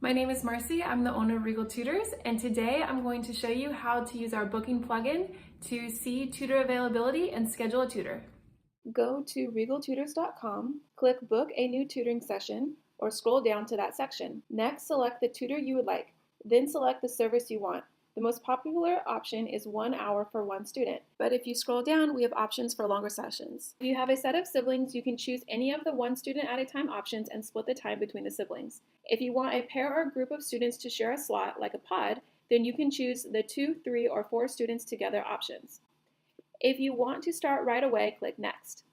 My name is Marcy, I'm the owner of Regal Tutors, and today I'm going to show you how to use our booking plugin to see tutor availability and schedule a tutor. Go to regaltutors.com, click Book a New Tutoring Session, or scroll down to that section. Next, select the tutor you would like, then select the service you want. The most popular option is 1 hour for one student, but if you scroll down, we have options for longer sessions. If you have a set of siblings, you can choose any of the one student at a time options and split the time between the siblings. If you want a pair or group of students to share a slot, like a pod, then you can choose the 2, 3, or 4 students together options. If you want to start right away, click Next.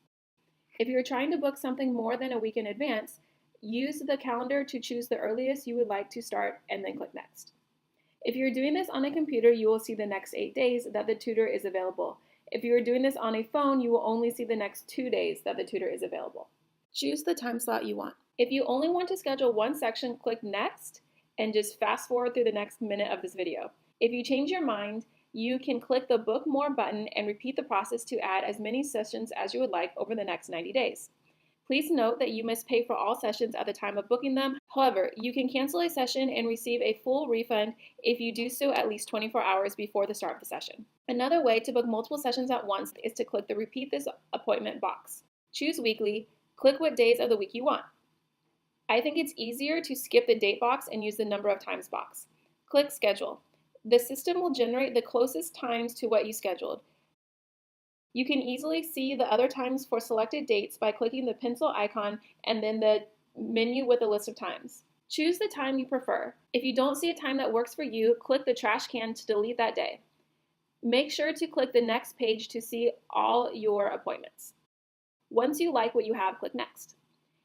If you're trying to book something more than a week in advance, use the calendar to choose the earliest you would like to start and then click Next. If you're doing this on a computer, you will see the next 8 days that the tutor is available. If you are doing this on a phone, you will only see the next 2 days that the tutor is available. Choose the time slot you want. If you only want to schedule one section, click Next and just fast forward through the next minute of this video. If you change your mind, you can click the Book More button and repeat the process to add as many sessions as you would like over the next 90 days. Please note that you must pay for all sessions at the time of booking them. However, you can cancel a session and receive a full refund if you do so at least 24 hours before the start of the session. Another way to book multiple sessions at once is to click the Repeat This Appointment box. Choose weekly, click what days of the week you want. I think it's easier to skip the date box and use the number of times box. Click Schedule. The system will generate the closest times to what you scheduled. You can easily see the other times for selected dates by clicking the pencil icon and then the menu with a list of times. Choose the time you prefer. If you don't see a time that works for you, click the trash can to delete that day. Make sure to click the next page to see all your appointments. Once you like what you have, click Next.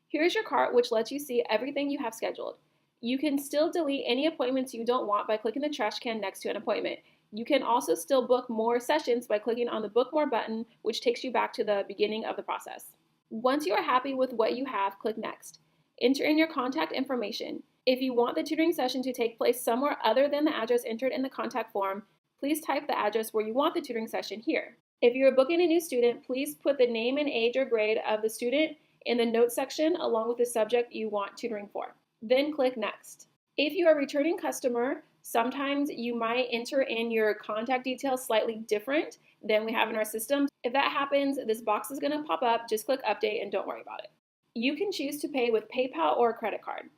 Here's your cart, which lets you see everything you have scheduled. You can still delete any appointments you don't want by clicking the trash can next to an appointment. You can also still book more sessions by clicking on the Book More button, which takes you back to the beginning of the process. Once you are happy with what you have, click Next. Enter in your contact information. If you want the tutoring session to take place somewhere other than the address entered in the contact form, please type the address where you want the tutoring session here. If you are booking a new student, please put the name and age or grade of the student in the notes section along with the subject you want tutoring for. Then click Next. If you are a returning customer, sometimes you might enter in your contact details slightly different than we have in our system. If that happens, this box is going to pop up. Just click Update and don't worry about it. You can choose to pay with PayPal or a credit card.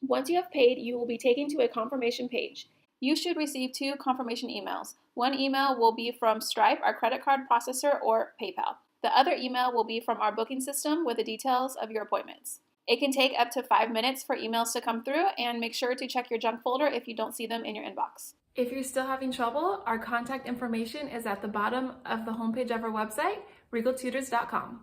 Once you have paid, you will be taken to a confirmation page. You should receive 2 confirmation emails. One email will be from Stripe, our credit card processor, or PayPal. The other email will be from our booking system with the details of your appointments. It can take up to 5 minutes for emails to come through, and make sure to check your junk folder if you don't see them in your inbox. If you're still having trouble, our contact information is at the bottom of the homepage of our website, regaltutors.com.